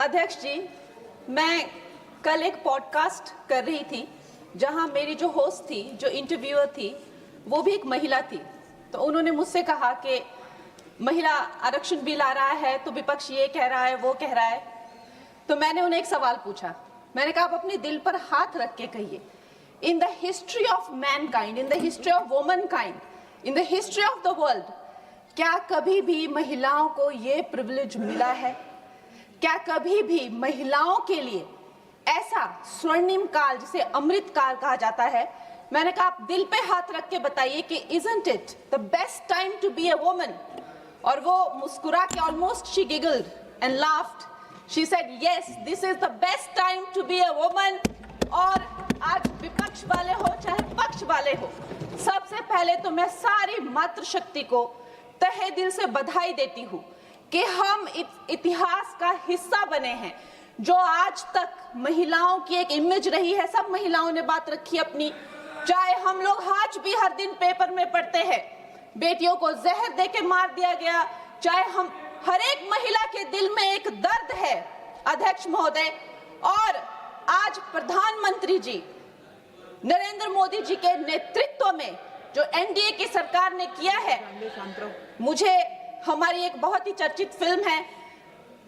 अध्यक्ष जी, मैं कल एक पॉडकास्ट कर रही थी जहां मेरी जो होस्ट थी, जो इंटरव्यूअर थी, वो भी एक महिला थी। तो उन्होंने मुझसे कहा कि महिला आरक्षण बिल आ रहा है तो विपक्ष ये कह रहा है, वो कह रहा है। तो मैंने उन्हें एक सवाल पूछा। मैंने कहा, आप अपने दिल पर हाथ रख के कहिए, in the history of mankind, in the history of womankind, in the history of the world, क्या कभी भी महिलाओं को ये प्रिविलेज मिला है? क्या कभी भी महिलाओं के लिए ऐसा स्वर्णिम काल, जिसे अमृत काल कहा जाता है? मैंने कहा, आप दिल पे हाथ रख के बताइए कि isn't it the best time to be a woman? और वो मुस्कुरा के almost she giggled and laughed. She said, yes, this is the best time to be a woman. और आज विपक्ष वाले हो चाहे पक्ष वाले हो, सबसे पहले तो मैं सारी मातृशक्ति को तहे दिल से बधाई देती हूँ कि हम इतिहास का हिस्सा बने हैं। जो आज तक महिलाओं की एक इमेज रही है, सब महिलाओं ने बात रखी अपनी, चाहे हम लोग आज भी हर दिन पेपर में पढ़ते हैं बेटियों को जहर दे के मार दिया गया, चाहे हम हर एक महिला के दिल में एक दर्द है अध्यक्ष महोदय। और आज प्रधानमंत्री जी नरेंद्र मोदी जी के नेतृत्व में जो एनडीए की सरकार ने किया है, मुझे हमारी एक बहुत ही चर्चित फिल्म है,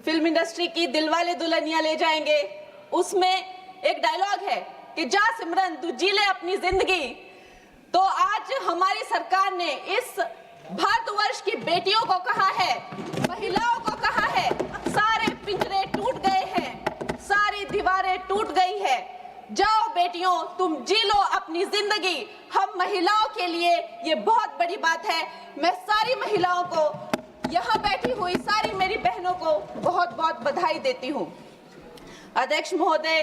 फिल्म इंडस्ट्री की, दिलवाले दुल्हनिया ले जाएंगे, उसमें एक डायलॉग है कि जा सिमरन तू जी ले अपनी जिंदगी। तो आज हमारी सरकार ने इस भारतवर्ष की बेटियों को कहा है, महिलाओं को कहा है, सारे पिंजरे टूट गए हैं, सारी दीवारें टूट गई है, जाओ बेटियों तुम जी लो अपनी जिंदगी। हम महिलाओं के लिए ये बहुत बड़ी बात है। मैं सारी महिलाओं को, यहाँ बैठी हुई सारी मेरी बहनों को बहुत बहुत बधाई देती हूँ। अध्यक्ष महोदय,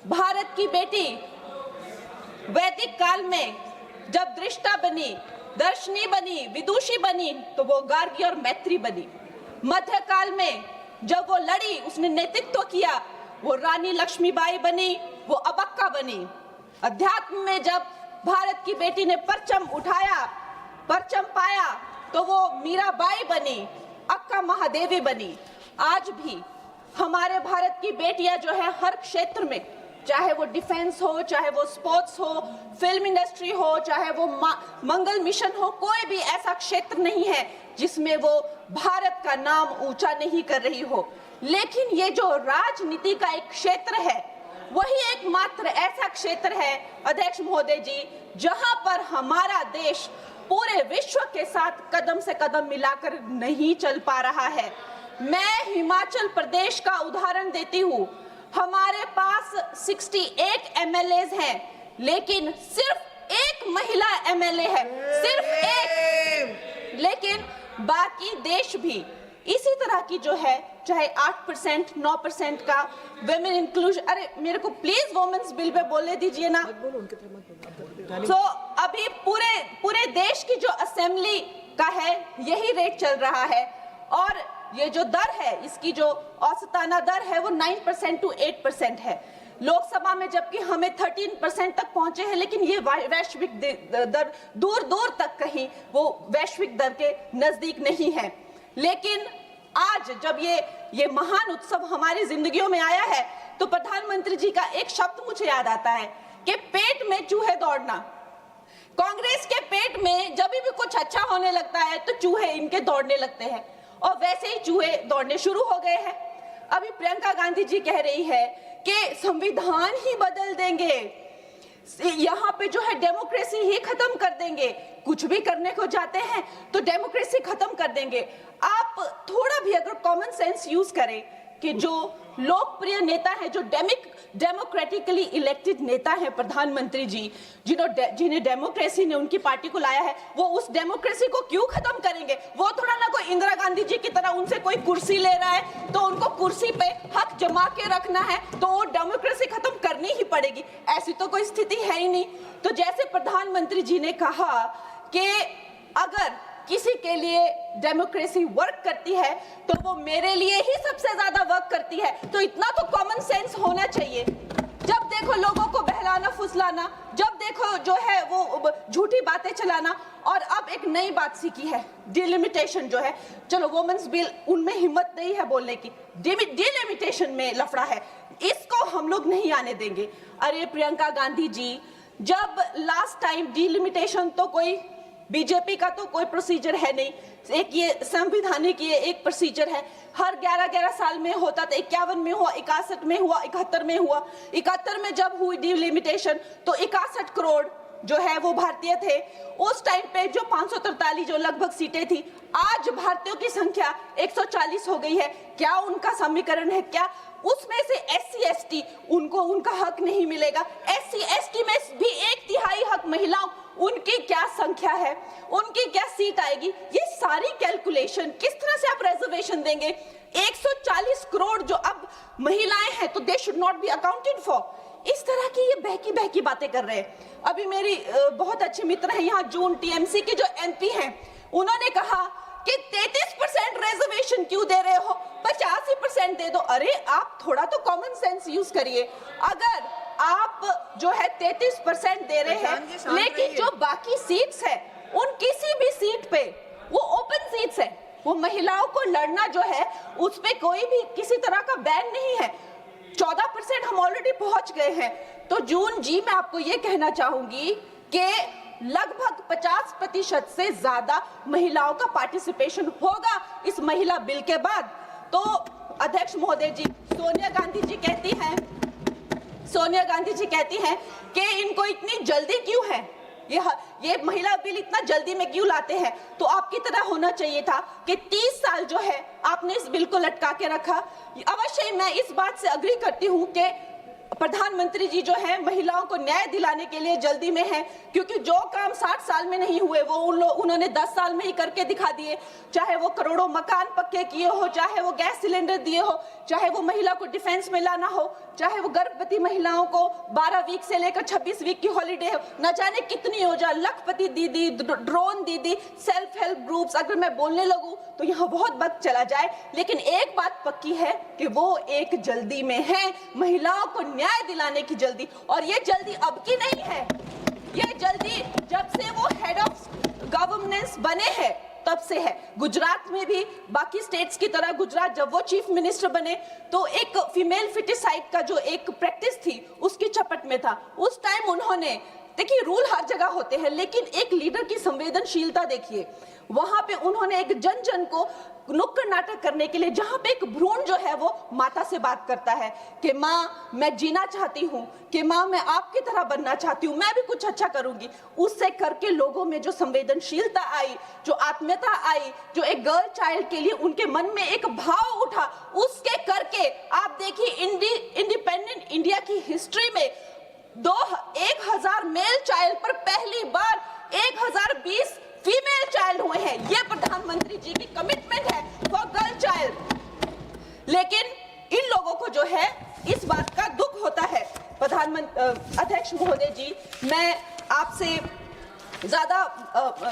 भारत की बेटी वैदिक काल में जब दृष्टा बनी, दर्शनी बनी, विदुषी बनी, तो वो गार्गी और मैत्री बनी। मध्यकाल में जब वो लड़ी, उसने नेतृत्व किया, वो रानी लक्ष्मीबाई बनी, वो अबक्का बनी। अध्यात्म में जब भारत की बेटी ने परचम उठाया, परचम पाया, तो वो मीराबाई बनी, अक्का महादेवी बनी। आज भी हमारे भारत की बेटियां जो है हर क्षेत्र में, चाहे वो डिफेंस हो, चाहे वो स्पोर्ट्स हो, फिल्म इंडस्ट्री हो, चाहे वो मंगल मिशन हो, कोई भी ऐसा क्षेत्र नहीं है जिसमें वो भारत का नाम ऊंचा नहीं कर रही हो। लेकिन ये जो राजनीति का एक क्षेत्र है, वही एकमात्र ऐसा क्षेत्र है अध्यक्ष महोदय जी, जहां पर हमारा देश पूरे विश्व के साथ कदम से कदम मिलाकर नहीं चल पा रहा है। मैं हिमाचल प्रदेश का उदाहरण देती हूँ। हमारे पास 68 एमएलएज हैं, लेकिन सिर्फ एक महिला एमएलए है, सिर्फ एक। लेकिन बाकी देश भी इसी तरह की जो है, चाहे 8%, 9% का वुमेन इंक्लूजन, अरे मेरे को प्लीज वुमेन्स बिल पे बोलने दीजिए ना। तो अभी पूरे देश की जो असेंबली का है, यही रेट चल रहा है। और ये जो दर है, इसकी जो औसताना दर है, वो 9% to 8% है। लोकसभा में जबकि हमें 13% तक पहुंचे हैं, लेकिन ये वैश्विक दर दूर दूर तक कहीं वो वैश्विक दर के नजदीक नहीं है। लेकिन आज जब ये महान उत्सव हमारी जिंदगियों में आया है, तो प्रधानमंत्री जी का एक शब्द मुझे याद आता है कि पेट में चूहे दौड़ना। कांग्रेस के पेट में जब भी कुछ अच्छा होने लगता है तो चूहे इनके दौड़ने लगते हैं, और वैसे ही चूहे दौड़ने शुरू हो गए हैं। अभी प्रियंका गांधी जी कह रही है कि संविधान ही बदल देंगे, यहाँ पे जो है डेमोक्रेसी ही खत्म कर देंगे, कुछ भी करने को जाते हैं तो डेमोक्रेसी खत्म कर देंगे। आप थोड़ा भी अगर कॉमन सेंस यूज करें कि जो लोकप्रिय नेता है, जो डेमोक्रेटिकली इलेक्टेड नेता है प्रधानमंत्री जी, जिन्हें डेमोक्रेसी ने उनकी पार्टी को लाया है, वो उस डेमोक्रेसी को क्यों खत्म करेंगे? वो थोड़ा ना कोई इंदिरा गांधी जी की तरह उनसे कोई कुर्सी ले रहा है तो उनको कुर्सी पे हक जमा के रखना है, तो वो डेमोक्रेसी खत्म करनी ही पड़ेगी। ऐसी तो कोई स्थिति है ही नहीं। तो जैसे प्रधानमंत्री जी ने कहा कि अगर किसी के लिए डेमोक्रेसी वर्क करती है तो वो मेरे लिए ही सबसे ज्यादा वर्क करती है, तो इतना तो कॉमन सेंस होना चाहिए। जब देखो लोगों को बहलाना फुसलाना, जब देखो जो है वो झूठी बातें चलाना, और अब आप एक नई बात सीखी है, डिलिमिटेशन जो है। चलो वुमेन्स बिल, उनमें हिम्मत नहीं है बोलने की, डिलिमिटेशन में लफड़ा है, इसको हम लोग नहीं आने देंगे। अरे प्रियंका गांधी जी, जब लास्ट टाइम डिलिमिटेशन तो कोई बीजेपी का तो कोई प्रोसीजर है नहीं, एक ये संवैधानिक ये एक प्रोसीजर है, हर 11-11 साल में होता था। 51 में हुआ, 61 में हुआ, 71 में हुआ। 71 में जब हुई डिलिमिटेशन तो 61 करोड़ जो है वो भारतीय थे। उस टाइम पे जो 543 जो लगभग सीटें थी, आज भारतीयों की संख्या 140 हो गई है। क्या उनका समीकरण है? क्या उसमें से SC ST उनको उनका हक नहीं मिलेगा? SC ST में भी 1/3 हक महिलाओं, उनकी क्या संख्या है, उनकी क्या सीट आएगी? ये सारी कैलकुलेशन किस तरह से आप रिजर्वेशन देंगे? 140 करोड़ जो अब महिलाएं हैं तो they should not be accounted for. इस तरह की ये बहकी बातें कर रहे हैं। अभी मेरी बहुत अच्छी मित्र है यहाँ, जून TMC के जो MP हैं, उन्होंने कहा कि 33% रिजर्वेशन क्यों दे रहे हो, 85% दे दो। अरे आप थोड़ा तो कॉमन सेंस यूज करिए। अगर आप जो है 33% दे रहे हैं, लेकिन जो बाकी सीट्स है उन किसी भी सीट पे वो ओपन सीट्स है, वो महिलाओं को लड़ना जो है उस पे कोई भी किसी तरह का बैन नहीं है। 14% हम ऑलरेडी पहुंच गए हैं। तो जून जी, मैं आपको ये कहना चाहूंगी कि लगभग 50% से ज्यादा महिलाओं का पार्टिसिपेशन होगा इस महिला बिल के बाद। तो अध्यक्ष महोदय जी, सोनिया गांधी जी कहती हैं कि इनको इतनी जल्दी क्यों है, ये महिला बिल इतना जल्दी में क्यों लाते हैं? तो आपकी तरह होना चाहिए था कि 30 साल जो है आपने इस बिल को लटका के रखा। अवश्य ही मैं इस बात से अग्री करती हूँ कि प्रधानमंत्री जी जो है महिलाओं को न्याय दिलाने के लिए जल्दी में है, क्योंकि जो काम 60 साल में नहीं हुए वो उन्होंने 10 साल में ही करके दिखा दिए। चाहे वो करोड़ों मकान पक्के किए हो, चाहे वो गैस सिलेंडर दिए हो, चाहे वो महिला को डिफेंस में लाना हो, चाहे वो गर्भवती महिलाओं को 12 वीक से लेकर 26 वीक की हॉलीडे हो, न जाने कितनी योजना, लखपति दीदी, ड्रोन दीदी, सेल्फ हेल्प ग्रुप्स। अगर मैं बोलने लगूं तो यहाँ बहुत वक्त चला जाए, लेकिन एक बात पक्की है कि वो एक जल्दी में है, महिलाओं को न्याय दिलाने की जल्दी। और ये जल्दी अब की नहीं है, ये जल्दी जब से वो हेड ऑफ गवर्नेंस बने हैं तब से है। गुजरात में भी बाकी स्टेट्स की तरह गुजरात जब वो चीफ मिनिस्टर बने तो एक फीमेल फिटिसाइड का जो एक प्रैक्टिस थी उसकी चपट में था। उस टाइम उन्होंने, देखिए रूल हर जगह होते हैं, लेकिन एक लीडर की संवेदनशीलता देखिए, वहां पे उन्होंने एक जन जन को नुक्कड़ नाटक करने के लिए, जहां पे एक भ्रूण जो है वो माता से बात करता है कि माँ मैं जीना चाहती हूँ, कि माँ मैं आपकी तरह बनना चाहती हूँ, मैं भी कुछ अच्छा करूंगी, उससे करके लोगों में जो संवेदनशीलता आई, जो आत्मीयता आई, जो एक गर्ल चाइल्ड के लिए उनके मन में एक भाव उठा, उसके करके आप देखिए इंडिपेंडेंट इंडिया की हिस्ट्री में 1000 मेल चाइल्ड पर पहली बार 1020 फीमेल चाइल्ड हुए हैं। ये प्रधानमंत्री जी की कमिटमेंट है फॉर गर्ल चाइल्ड। लेकिन इन लोगों को जो है इस बात का दुख होता है। अध्यक्ष महोदय जी, मैं आपसे ज्यादा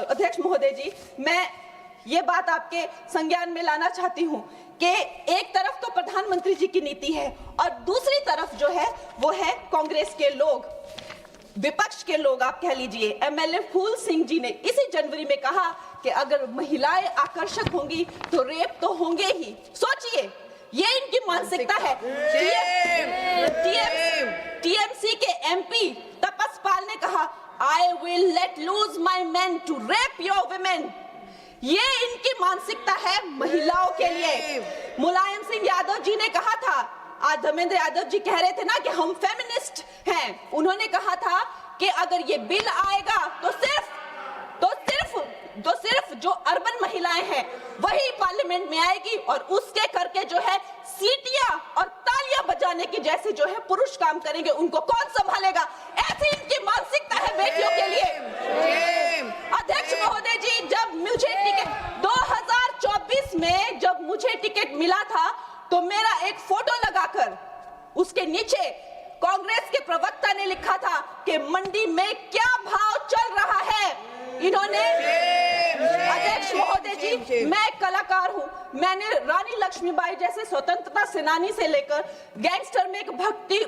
अध्यक्ष महोदय जी, मैं ये बात आपके संज्ञान में लाना चाहती हूँ कि एक तरफ तो प्रधानमंत्री जी की नीति है और दूसरी तरफ जो है वो है कांग्रेस के लोग, विपक्ष के लोग आप कह लीजिए। MLA फूल सिंह जी ने इसी जनवरी में कहा कि अगर महिलाएं आकर्षक होंगी तो रेप तो होंगे ही। सोचिए, ये इनकी मानसिकता है। TMC के MP तपस पाल ने कहा, I will let loose my men to rape your women। ये इनकी मानसिकता है महिलाओं के लिए। मुलायम सिंह यादव जी ने कहा था, आज धर्मेंद्र यादव जी कह रहे थे ना कि हम फेमिनिस्ट हैं, उन्होंने कहा था कि अगर ये बिल आएगा तो सिर्फ जो अर्बन महिलाएं हैं वही पार्लियामेंट में आएगी और उसके करके जो है सीटियां और तालियां बजाने की जैसे जो है पुरुष काम करेंगे, उनको कौन संभालेगा? ऐसी इनकी मानसिकता है बेटियों के लिए। अध्यक्ष महोदय जी, जब मुझे टिकट 2024 में जब मुझे टिकट मिला था तो मेरा एक फोटो लगाकर उसके नीचे कांग्रेस के प्रवक्ता ने लिखा था कि मंडी में क्या भाव चल रहा है। इन्होंने, अध्यक्ष महोदय जी, मैं एक कलाकार हूं, मैंने रानी लक्ष्मीबाई जैसे स्वतंत्रता सेनानी से लेकर गैंगस्टर में एक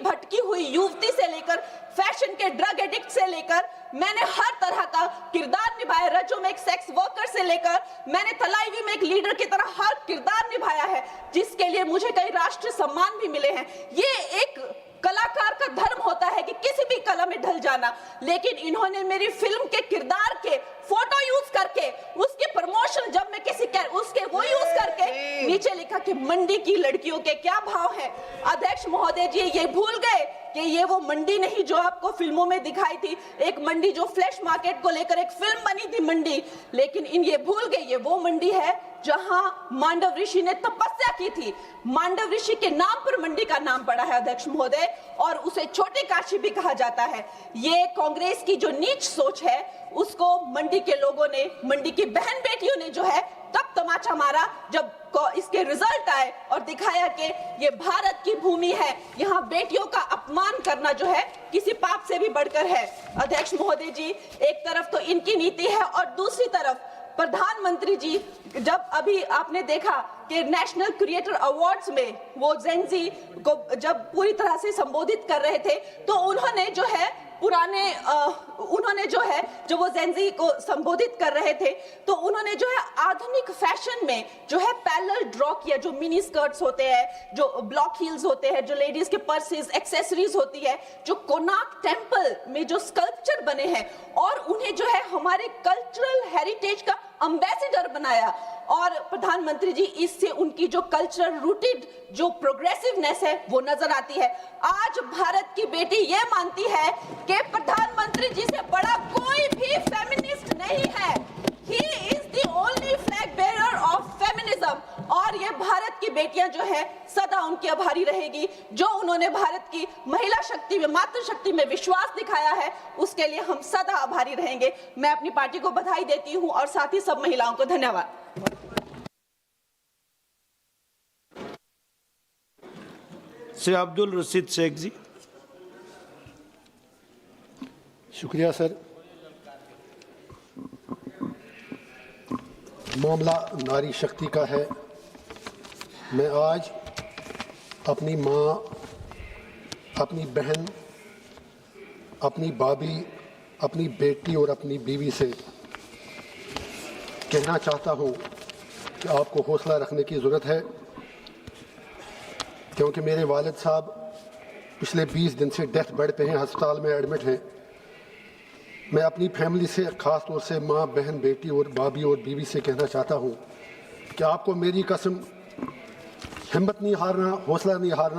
भटकी हुई युवती से लेकर फैशन के ड्रग एडिक्ट से लेकर मैंने हर तरह का किरदार निभाया। रजो में एक सेक्स वर्कर से लेकर मैंने तलाईवी में एक लीडर की तरह हर किरदार निभाया है, जिसके लिए मुझे कई राष्ट्रीय सम्मान भी मिले हैं। ये एक कलाकार का धर्म होता है कि किसी भी कला में ढल जाना, लेकिन इन्होंने मेरी फिल्म के किरदार के फोटो यूज करके उसके प्रमोशन, जब मैं किसी उसके वो यूज करके नीचे लिखा कि मंडी की लड़कियों के क्या भाव है। अध्यक्ष महोदय जी ये भूल गए कि ये वो मंडी नहीं जो आपको फिल्मों में दिखाई थी, एक मंडी जो फ्लैश मार्केट को लेकर एक फिल्म बनी थी मंडी, लेकिन ये भूल गए ये वो मंडी है जहां मांडव ऋषि ने तपस्या की थी। मांडव ऋषि के नाम पर मंडी का नाम पड़ा है अध्यक्ष महोदय, और उसे छोटी काशी भी कहा जाता है। ये कांग्रेस की जो नीच सोच है उसको मंडी के लोगों ने, मंडी की बहन बेटियों ने जो है तब तमाचा मारा जब इसके रिजल्ट आए और दिखाया कि ये भारत की भूमि है, यहाँ बेटियों का अपमान करना जो है किसी पाप से भी बढ़कर है। अध्यक्ष महोदय जी, एक तरफ तो इनकी नीति है और दूसरी तरफ प्रधानमंत्री जी, जब अभी आपने देखा कि नेशनल क्रिएटर अवार्ड्स में वो जेनजी को जब पूरी तरह से संबोधित कर रहे थे तो उन्होंने जो है जो वो जेनजी को संबोधित कर रहे थे तो उन्होंने जो है आधुनिक फैशन में जो है पैरेलल ड्रॉ किया, जो मिनी स्कर्ट्स होते हैं, जो ब्लॉक हील्स होते हैं, जो लेडीज के पर्सेस, एक्सेसरीज होती है, जो कोणार्क टेम्पल में जो स्कल्पचर बने हैं, और उन्हें जो है हमारे कल्चरल हेरिटेज का एम्बेसडर बनाया। और प्रधानमंत्री जी, इससे उनकी जो कल्चरल रूटेड जो प्रोग्रेसिवनेस है वो नजर आती है। आज भारत की बेटी ये मानती है कि प्रधानमंत्री जी से बड़ा कोई भी फेमिनिस्ट नहीं है। He is the only flag bearer of feminism। और ये भारत की बेटियां जो है सदा उनकी आभारी रहेगी। जो उन्होंने भारत की महिला शक्ति में, मातृशक्ति में विश्वास दिखाया है, उसके लिए हम सदा आभारी रहेंगे। मैं अपनी पार्टी को बधाई देती हूं और साथ ही सब महिलाओं को धन्यवाद। से अब्दुल रशीद शेख जी। शुक्रिया सर। मामला नारी शक्ति का है। मैं आज अपनी माँ, अपनी बहन, अपनी भाभी, अपनी बेटी और अपनी बीवी से कहना चाहता हूँ कि आपको हौसला रखने की ज़रूरत है, क्योंकि मेरे वालिद साहब पिछले 20 दिन से डेथ बेड पे हैं, अस्पताल में एडमिट हैं। मैं अपनी फैमिली से, ख़ास तौर से माँ, बहन, बेटी और भाभी और बीवी से कहना चाहता हूँ कि आपको मेरी कसम, हिम्मत नहीं हारना, हौसला नहीं हारना।